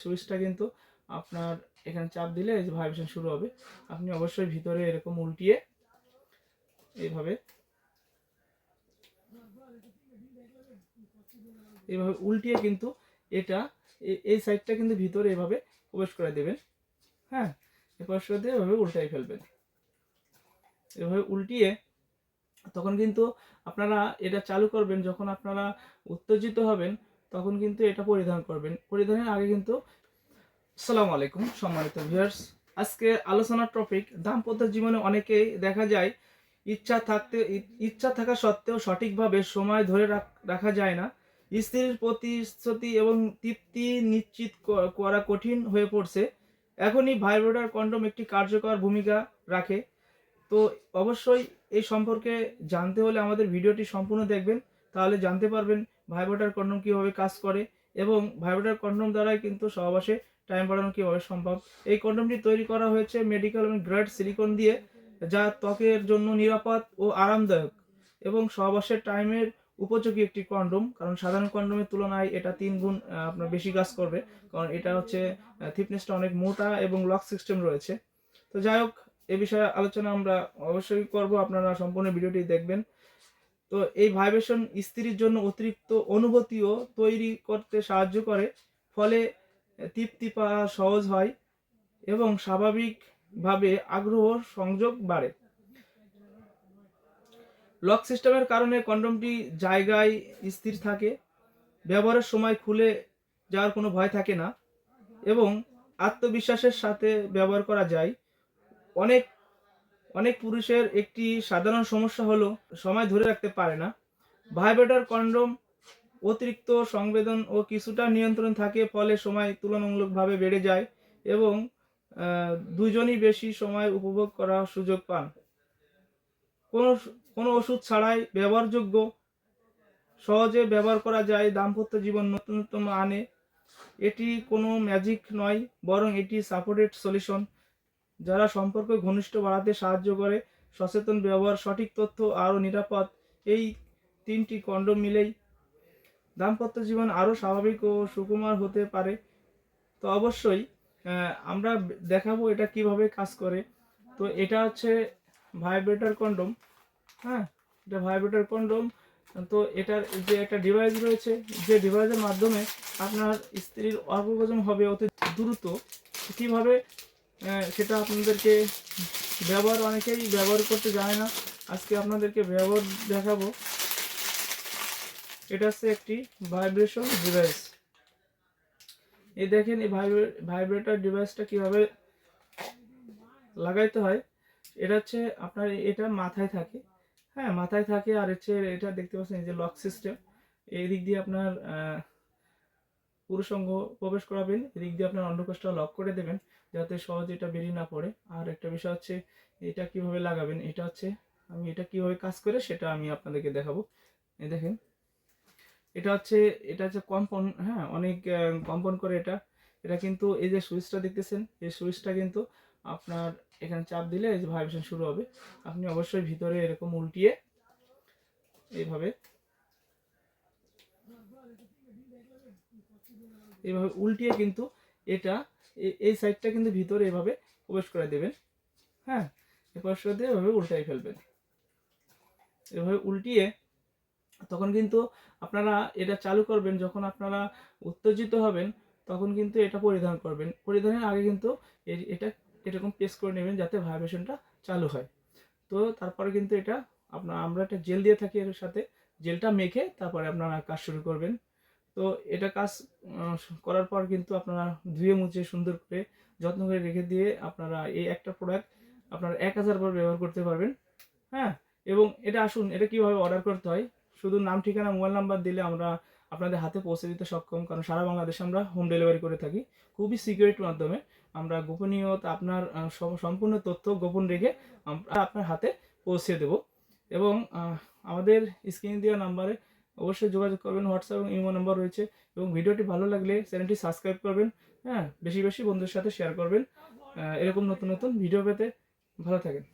সুইচটা কিন্তু আপনার এখানে চাপ দিলে এই যে ভাইব্রেশন শুরু হবে। আপনি অবশ্যই ভিতরে এরকম উল্টিয়ে এইভাবে উল্টিয়ে কিন্তু এটা এই সাইডটা কিন্তু ভিতরে এভাবে প্রবেশ করে দেবেন। হ্যাঁ, প্রবেশ করে দিয়ে এভাবে উল্টাই ফেলবেন। এভাবে উল্টিয়ে তখন কিন্তু আপনারা এটা চালু করবেন যখন আপনারা উত্তেজিত হবেন, তখন কিন্তু এটা পরিধান করবেন। পরিধানের আগে কিন্তু আসসালামু আলাইকুম সম্মানিত ভিউয়ার্স, আজকে আলোচনার টপিক দাম্পত্য জীবনে অনেকেই দেখা যায় ইচ্ছা থাকা সত্ত্বেও সঠিকভাবে সময় ধরে রাখা যায় না। স্ত্রীর প্রতিশ্রুতি এবং তৃপ্তি নিশ্চিত করা কঠিন হয়ে পড়ছে। এখনই ভাইব্রেটর কন্ডোম একটি কার্যকর ভূমিকা রাখে। তো অবশ্যই এই সম্পর্কে জানতে হলে আমাদের ভিডিওটি সম্পূর্ণ দেখবেন, তাহলে জানতে পারবেন ভাইব্রেটর কন্ডোম কীভাবে কাজ করে এবং ভাইব্রেটর কন্ডোম দ্বারাই কিন্তু সহবাসে টাইম বাড়ানো কীভাবে সম্ভব। এই কন্ডোমটি তৈরি করা হয়েছে মেডিকেল এবং গ্রেড সিলিকন দিয়ে, যা ত্বকের জন্য নিরাপদ ও আরামদায়ক এবং সহবাসের টাইমের উপযোগী একটি কন্ডোম। কারণ সাধারণ কন্ডোমের তুলনায় এটা 3 গুণ আপনার বেশি কাজ করবে, কারণ এটা হচ্ছে থিকনেসটা অনেক মোটা এবং লক সিস্টেম রয়েছে। তো যাই হোক, এ বিষয়ে আলোচনা আমরা অবশ্যই করব, আপনারা সম্পূর্ণ ভিডিওটি দেখবেন। তো এই ভাইব্রেশন স্ত্রীর জন্য অতিরিক্ত অনুভূতিও তৈরি করতে সাহায্য করে, ফলে তৃপ্তি পাওয়া সহজ হয় এবং স্বাভাবিকভাবে আগ্রহ সংযোগ বাড়ে। লক সিস্টেমের কারণে কন্ডোমটি জায়গায় স্থির থাকে, ব্যবহারের সময় খুলে যাওয়ার কোনো ভয় থাকে না এবং আত্মবিশ্বাসের সাথে ব্যবহার করা যায়। অনেক অনেক পুরুষের একটি সাধারণ সমস্যা হলো সময় ধরে রাখতে পারে না। ভাইব্রেটর কন্ডোম অতিরিক্ত সংবেদন ও কিছুটা নিয়ন্ত্রণ থাকে, ফলে সময় তুলনামূলকভাবে বেড়ে যায় এবং দুজনই বেশি সময় উপভোগ করার সুযোগ পান। কোনো কোনো ওষুধ ছাড়াই ব্যবহারযোগ্য, সহজে ব্যবহার করা যায়, দাম্পত্য জীবন নতুনত্ব আনে। এটি কোনো ম্যাজিক নয়, বরং এটি সাপোর্টেড সলিউশন যারা সম্পর্ক ঘনিষ্ঠ বাড়াতে সাহায্য করে। সচেতন ব্যবহার, সঠিক তথ্য আরও নিরাপদ, এই 3টি কন্ডোম মিলেই দাম্পত্য জীবন আরও স্বাভাবিক ও সুকুমার হতে পারে। তো অবশ্যই আমরা দেখাবো এটা কিভাবে কাজ করে। তো এটা হচ্ছে ভাইব্রেটর কন্ডোম। হ্যাঁ, এটা ভাইব্রেটর কন্ডোম। তো এটার যে একটা ডিভাইস রয়েছে, যে ডিভাইসের মাধ্যমে আপনার স্ত্রীর অর্গজম হবে অতি দ্রুত। কীভাবে সেটা আপনাদেরকে অনেকেই ব্যবহার করতে জানে না, আজকে আপনাদেরকে ব্যবহার দেখাবো। এটা হচ্ছে একটি ভাইব্রেশন ডিভাইস। এই দেখেন এই ভাইব্রেটর ডিভাইসটা কিভাবে লাগাইতে হয়। এটা হচ্ছে আপনার এটা মাথায় থাকে। হ্যাঁ, মাথায় থাকে, আর হচ্ছে এটা দেখতে পাচ্ছেন এই যে লক সিস্টেম। এই দিক দিয়ে আপনার পুরুষাঙ্গ প্রবেশ করাবেন, এদিক দিয়ে আপনার অন্ডকোষটা লক করে দেবেন যাতে সহজে এটা বেরিয়ে না পড়ে। আর একটা বিষয় হচ্ছে এটা কিভাবে লাগাবেন, এটা হচ্ছে আমি এটা কিভাবে কাজ করে সেটা আমি আপনাদেরকে দেখাবো। এই দেখেন এটা হচ্ছে কম্পন। হ্যাঁ, অনেক কম্পন করে এটা। এটা কিন্তু এই যে সুইচটা দেখতেছেন, এই সুইচটা কিন্তু আপনার এখানে চাপ দিলে এই যে ভাইব্রেশন শুরু হবে। আপনি অবশ্যই ভিতরে এরকম উল্টিয়ে এইভাবে উল্টিয়ে কিন্তু এটা এই সাইডটা কিন্তু ভিতরে এভাবে প্রবেশ করে দেবেন। হ্যাঁ, প্রবেশ করে দিয়ে এভাবে উল্টাই ফেলবেন। এভাবে উল্টিয়ে তখন কিন্তু আপনারা এটা চালু করবেন যখন আপনারা উত্তেজিত হবেন, তখন কিন্তু এটা পরিধান করবেন। পরিধানের আগে কিন্তু এটা এরকম প্রেস করে নেবেন যাতে ভাইব্রেশনটা চালু হয়। তো তারপরে কিন্তু এটা আমরা একটা জেল দিয়ে থাকি, এর সাথে জেলটা মেখে তারপরে আপনারা কাজ শুরু করবেন। তো এটা কাজ করার পর কিন্তু আপনারা ধুয়ে মুছে সুন্দর করে যত্ন করে রেখে দিয়ে আপনারা এই একটা প্রোডাক্ট আপনারা 1000 বার ব্যবহার করতে পারবেন। হ্যাঁ, এবং এটা আসুন এটা কিভাবে অর্ডার করতে হয়। শুধু নাম, ঠিকানা, মোবাইল নাম্বার দিলে আমরা আপনাদের হাতে পৌঁছে দিতে সক্ষম, কারণ সারা বাংলাদেশে আমরা হোম ডেলিভারি করে থাকি। খুবই সিকিউরিটির মাধ্যমে আমরা গোপনীয়তা আপনার সম্পূর্ণ তথ্য গোপন রেখে আমরা আপনার হাতে পৌঁছে দেব। এবং আমাদের স্ক্রিনে দেওয়া নাম্বারে অবশ্যই যোগাযোগ করবেন। হোয়াটসঅ্যাপ এবং ইমো নাম্বার রয়েছে। এবং ভিডিওটি ভালো লাগলে চ্যানেলটি সাবস্ক্রাইব করবেন। হ্যাঁ, বেশি বেশি বন্ধুদের সাথে শেয়ার করবেন। এরকম নতুন নতুন ভিডিও পেতে ভালো থাকেন।